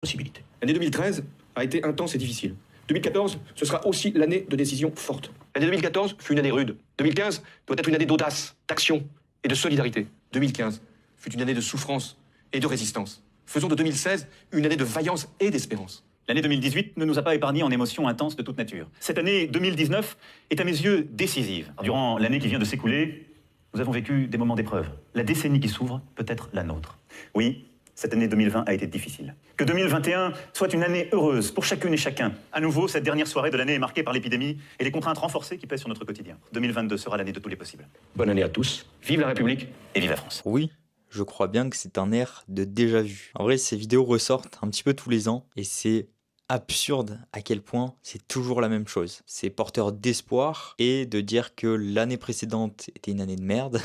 possibilité. L'année 2013 a été intense et difficile. 2014, ce sera aussi l'année de décisions fortes. L'année 2014 fut une année rude. 2015 doit être une année d'audace, d'action et de solidarité. 2015 fut une année de souffrance et de résistance. Faisons de 2016 une année de vaillance et d'espérance. L'année 2018 ne nous a pas épargnés en émotions intenses de toute nature. Cette année 2019 est à mes yeux décisive. Durant l'année qui vient de s'écouler, nous avons vécu des moments d'épreuve. La décennie qui s'ouvre peut être la nôtre. Oui, cette année 2020 a été difficile. Que 2021 soit une année heureuse pour chacune et chacun. À nouveau, cette dernière soirée de l'année est marquée par l'épidémie et les contraintes renforcées qui pèsent sur notre quotidien. 2022 sera l'année de tous les possibles. Bonne année à tous. Vive la République et vive la France. Oui, je crois bien que c'est un air de déjà-vu. En vrai, ces vidéos ressortent un petit peu tous les ans et c'est absurde à quel point c'est toujours la même chose. C'est porteur d'espoir et de dire que l'année précédente était une année de merde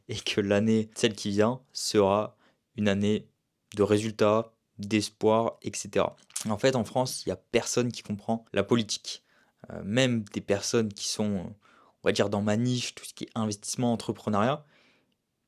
et que l'année, celle qui vient, sera une année de résultats, d'espoir, etc. En fait, en France, il n'y a personne qui comprend la politique. Même des personnes qui sont, on va dire, dans ma niche, tout ce qui est investissement, entrepreneuriat,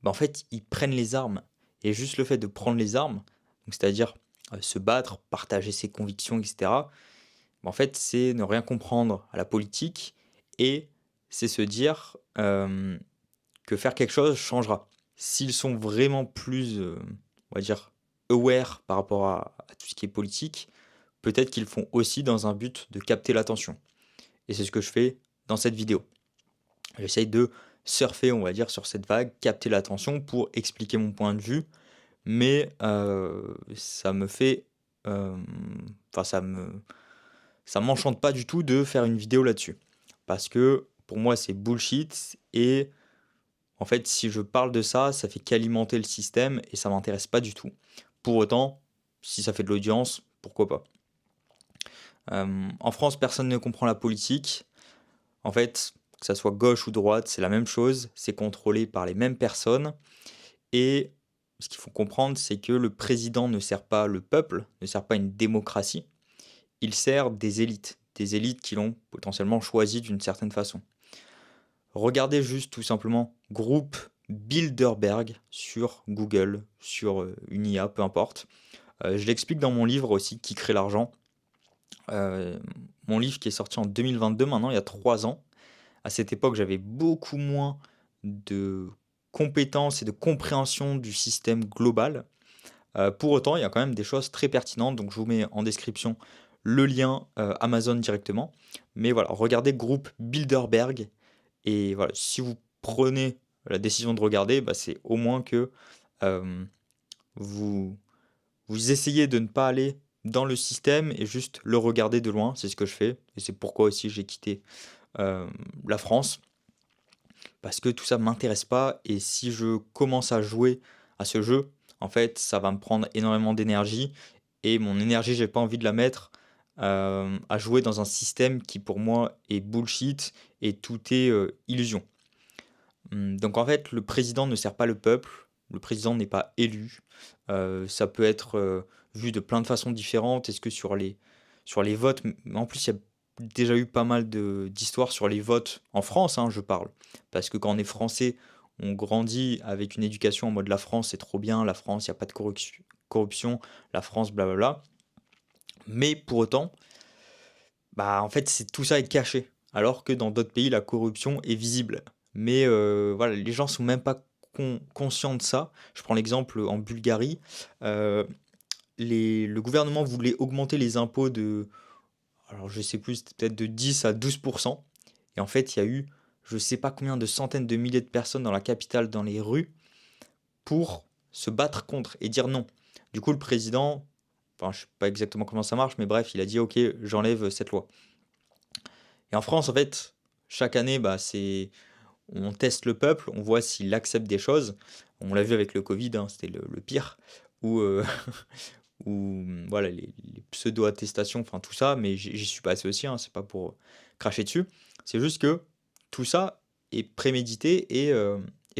en fait, ils prennent les armes. Et juste le fait de prendre les armes, c'est-à-dire se battre, partager ses convictions, etc., en fait, c'est ne rien comprendre à la politique et c'est se dire que faire quelque chose changera. S'ils sont vraiment plus, on va dire, aware par rapport à tout ce qui est politique, peut-être qu'ils le font aussi dans un but de capter l'attention. Et c'est ce que je fais dans cette vidéo. J'essaye de surfer, on va dire, sur cette vague, capter l'attention pour expliquer mon point de vue, mais ça me fait... ça m'enchante pas du tout de faire une vidéo là-dessus. Parce que pour moi, c'est bullshit et en fait, si je parle de ça, ça fait qu'alimenter le système et ça m'intéresse pas du tout. Pour autant, si ça fait de l'audience, pourquoi pas. En France, personne ne comprend la politique. En fait, que ça soit gauche ou droite, c'est la même chose. C'est contrôlé par les mêmes personnes. Et ce qu'il faut comprendre, c'est que le président ne sert pas le peuple, ne sert pas une démocratie. Il sert des élites qui l'ont potentiellement choisi d'une certaine façon. Regardez juste tout simplement groupe Bilderberg sur Google, sur une IA, peu importe. Je l'explique dans mon livre aussi, Qui crée l'argent. Mon livre qui est sorti en 2022, maintenant il y a 3 ans. À cette époque, j'avais beaucoup moins de compétences et de compréhension du système global. Pour autant, il y a quand même des choses très pertinentes, donc je vous mets en description le lien Amazon directement. Mais voilà, regardez groupe Bilderberg. Et voilà, si vous prenez la décision de regarder, c'est au moins que vous essayez de ne pas aller dans le système et juste le regarder de loin. C'est ce que je fais. Et c'est pourquoi aussi j'ai quitté la France. Parce que tout ça ne m'intéresse pas. Et si je commence à jouer à ce jeu, en fait, ça va me prendre énormément d'énergie. Et mon énergie, j'ai pas envie de la mettre à jouer dans un système qui pour moi est bullshit et tout est illusion. Donc en fait, le président ne sert pas le peuple, le président n'est pas élu. Ça peut être vu de plein de façons différentes. Est-ce que sur les votes, en plus il y a déjà eu pas mal d'histoires sur les votes en France, je parle. Parce que quand on est français, on grandit avec une éducation en mode la France c'est trop bien, la France il n'y a pas de corruption, la France blablabla. Mais pour autant, en fait, tout ça est caché. Alors que dans d'autres pays, la corruption est visible. Mais voilà, les gens sont même pas conscients de ça. Je prends l'exemple en Bulgarie. Le gouvernement voulait augmenter les impôts de, alors je sais plus, c'était peut-être de 10 à 12%. Et en fait, il y a eu, je sais pas combien de centaines de milliers de personnes dans la capitale, dans les rues, pour se battre contre et dire non. Du coup, le président, je ne sais pas exactement comment ça marche, mais bref, il a dit ok, j'enlève cette loi. Et en France, en fait, chaque année, on teste le peuple, on voit s'il accepte des choses. On l'a vu avec le Covid, c'était le pire, où, voilà, les pseudo-attestations, enfin tout ça, mais j'y suis passé aussi, c'est pas pour cracher dessus. C'est juste que tout ça est prémédité et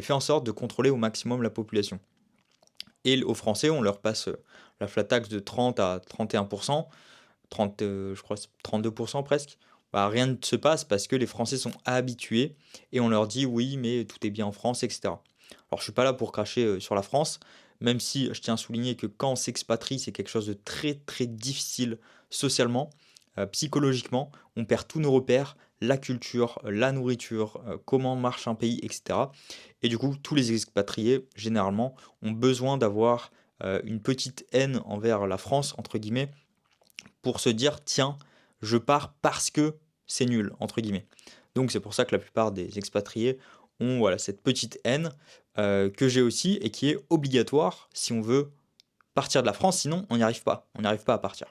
fait en sorte de contrôler au maximum la population. Et aux Français, on leur passe la flat tax de 30 à 31%, 30, je crois 32% presque. Rien ne se passe parce que les Français sont habitués et on leur dit oui, mais tout est bien en France, etc. Alors je suis pas là pour cracher sur la France, même si je tiens à souligner que quand on s'expatrie, c'est quelque chose de très très difficile socialement, psychologiquement, on perd tous nos repères, la culture, la nourriture, comment marche un pays, etc. Et du coup, tous les expatriés, généralement, ont besoin d'avoir une petite haine envers la France, entre guillemets, pour se dire, tiens, je pars parce que c'est nul, entre guillemets. Donc c'est pour ça que la plupart des expatriés ont voilà, cette petite haine que j'ai aussi et qui est obligatoire si on veut partir de la France, sinon on n'y arrive pas, on n'y arrive pas à partir.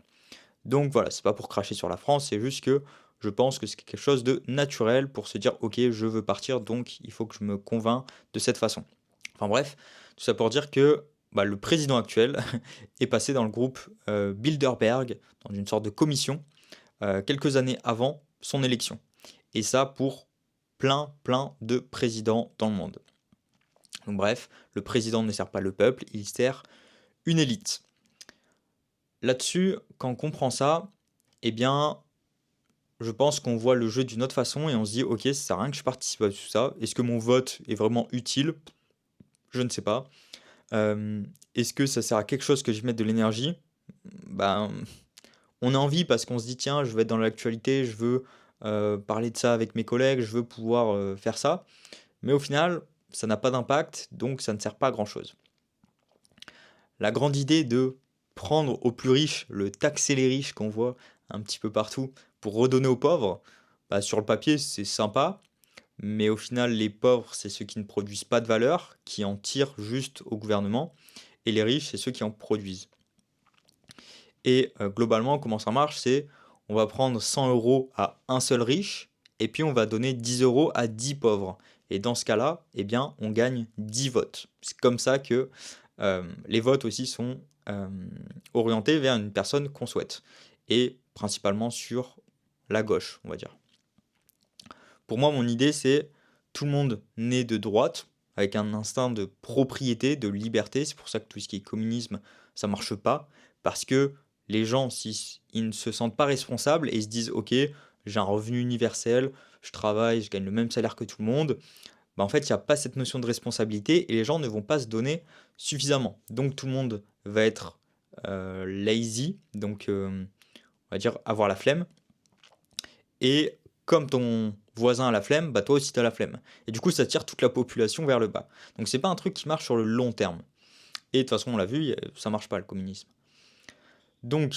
Donc voilà, c'est pas pour cracher sur la France, c'est juste que je pense que c'est quelque chose de naturel pour se dire ok, je veux partir, donc il faut que je me convainc de cette façon. Enfin bref, tout ça pour dire que le président actuel est passé dans le groupe Bilderberg, dans une sorte de commission, quelques années avant son élection. Et ça pour plein de présidents dans le monde. Donc bref, le président ne sert pas le peuple, il sert une élite. Là-dessus, quand on comprend ça, eh bien, je pense qu'on voit le jeu d'une autre façon et on se dit, ok, ça sert à rien que je participe à tout ça. Est-ce que mon vote est vraiment utile? Je ne sais pas. Est-ce que ça sert à quelque chose que je mette de l'énergie? Ben, on a envie parce qu'on se dit, tiens, je vais être dans l'actualité, je veux parler de ça avec mes collègues, je veux pouvoir faire ça. Mais au final, ça n'a pas d'impact, donc ça ne sert pas à grand-chose. La grande idée de prendre aux plus riches, le taxer les riches qu'on voit un petit peu partout pour redonner aux pauvres, sur le papier c'est sympa, mais au final les pauvres c'est ceux qui ne produisent pas de valeur, qui en tirent juste au gouvernement, et les riches c'est ceux qui en produisent. Et globalement comment ça marche, c'est on va prendre 100 € à un seul riche, et puis on va donner 10 € à 10 pauvres. Et dans ce cas-là, eh bien, on gagne 10 votes. C'est comme ça que les votes aussi sont orientés vers une personne qu'on souhaite. Et principalement sur la gauche, on va dire. Pour moi, mon idée, c'est tout le monde né de droite, avec un instinct de propriété, de liberté. C'est pour ça que tout ce qui est communisme, ça marche pas. Parce que les gens, ils ne se sentent pas responsables et ils se disent, ok, j'ai un revenu universel, je travaille, je gagne le même salaire que tout le monde. En fait, il n'y a pas cette notion de responsabilité et les gens ne vont pas se donner suffisamment. Donc tout le monde va être lazy, donc on va dire avoir la flemme. Et comme ton voisin a la flemme, toi aussi tu as la flemme. Et du coup, ça tire toute la population vers le bas. Donc c'est pas un truc qui marche sur le long terme. Et de toute façon, on l'a vu, ça marche pas le communisme. Donc,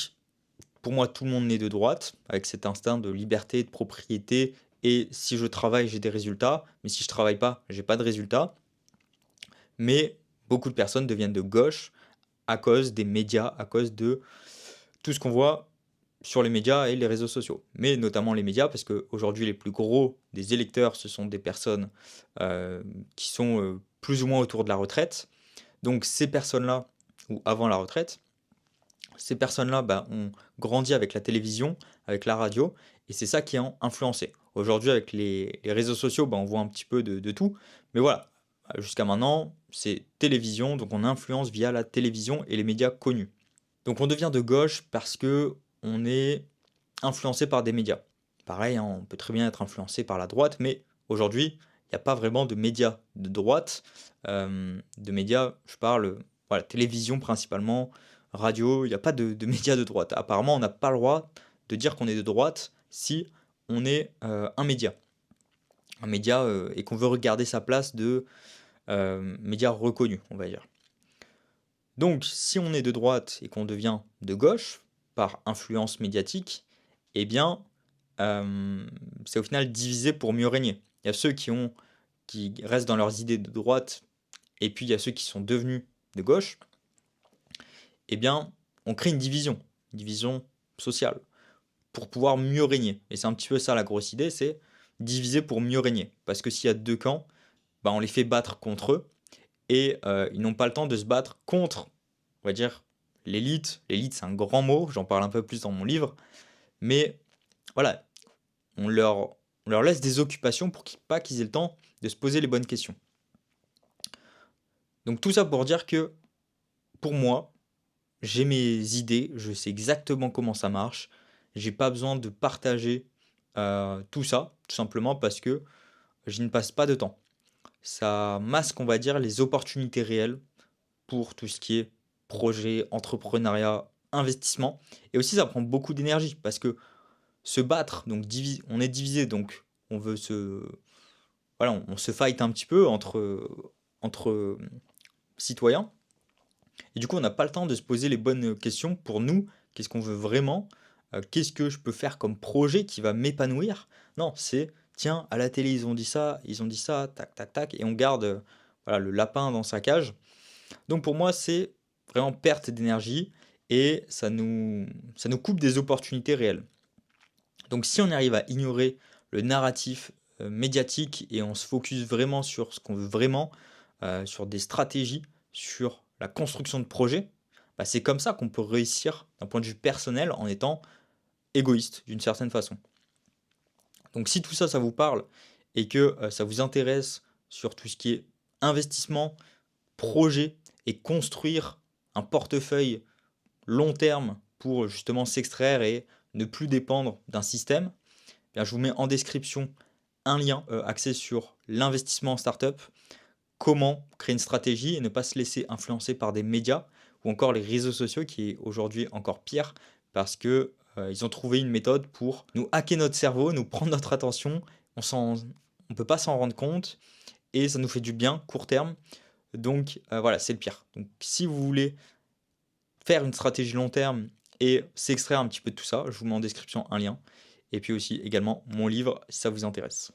pour moi, tout le monde naît de droite, avec cet instinct de liberté, de propriété, et si je travaille, j'ai des résultats, mais si je travaille pas, j'ai pas de résultats. Mais beaucoup de personnes deviennent de gauche à cause des médias, à cause de tout ce qu'on voit sur les médias et les réseaux sociaux. Mais notamment les médias, parce qu'aujourd'hui, les plus gros des électeurs, ce sont des personnes qui sont plus ou moins autour de la retraite. Donc ces personnes-là, ou avant la retraite, ces personnes-là ont grandi avec la télévision, avec la radio, et c'est ça qui a influencé. Aujourd'hui, avec les réseaux sociaux, on voit un petit peu de tout, mais voilà, jusqu'à maintenant, c'est télévision, donc on influence via la télévision et les médias connus. Donc on devient de gauche parce que on est influencé par des médias. Pareil, on peut très bien être influencé par la droite, mais aujourd'hui, il n'y a pas vraiment de médias de droite. De médias, je parle, télévision principalement, radio, il n'y a pas de médias de droite. Apparemment, on n'a pas le droit de dire qu'on est de droite si on est un média. Un média et qu'on veut regarder sa place de média reconnu, on va dire. Donc, si on est de droite et qu'on devient de gauche, par influence médiatique, eh bien, c'est au final divisé pour mieux régner. Il y a ceux qui restent dans leurs idées de droite, et puis il y a ceux qui sont devenus de gauche. Eh bien, on crée une division sociale, pour pouvoir mieux régner. Et c'est un petit peu ça la grosse idée, c'est diviser pour mieux régner. Parce que s'il y a deux camps, on les fait battre contre eux, et ils n'ont pas le temps de se battre contre, on va dire, l'élite. L'élite, c'est un grand mot, j'en parle un peu plus dans mon livre, mais voilà, on leur laisse des occupations pour pas qu'ils aient le temps de se poser les bonnes questions. Donc tout ça pour dire que, pour moi, j'ai mes idées, je sais exactement comment ça marche, j'ai pas besoin de partager tout ça, tout simplement parce que je ne passe pas de temps. Ça masque, on va dire, les opportunités réelles pour tout ce qui est projet, entrepreneuriat, investissement. Et aussi, ça prend beaucoup d'énergie parce que se battre, donc on est divisé, donc on veut voilà, on se fight un petit peu entre citoyens. Et du coup, on n'a pas le temps de se poser les bonnes questions pour nous. Qu'est-ce qu'on veut vraiment? Qu'est-ce que je peux faire comme projet qui va m'épanouir? Non, c'est tiens, à la télé, ils ont dit ça, tac, tac, tac, et on garde voilà, le lapin dans sa cage. Donc pour moi, c'est vraiment perte d'énergie et ça nous coupe des opportunités réelles. Donc si on arrive à ignorer le narratif médiatique et on se focus vraiment sur ce qu'on veut vraiment, sur des stratégies, sur la construction de projets, bah, c'est comme ça qu'on peut réussir d'un point de vue personnel en étant égoïste d'une certaine façon. Donc si tout ça, ça vous parle et que ça vous intéresse sur tout ce qui est investissement, projet et construire un portefeuille long terme pour justement s'extraire et ne plus dépendre d'un système, eh bien, je vous mets en description un lien axé sur l'investissement en startup, comment créer une stratégie et ne pas se laisser influencer par des médias ou encore les réseaux sociaux qui est aujourd'hui encore pire parce que ils ont trouvé une méthode pour nous hacker notre cerveau, nous prendre notre attention, on peut pas s'en rendre compte et ça nous fait du bien court terme. Donc voilà, c'est le pire. Donc si vous voulez faire une stratégie long terme et s'extraire un petit peu de tout ça, je vous mets en description un lien. Et puis aussi également mon livre si ça vous intéresse.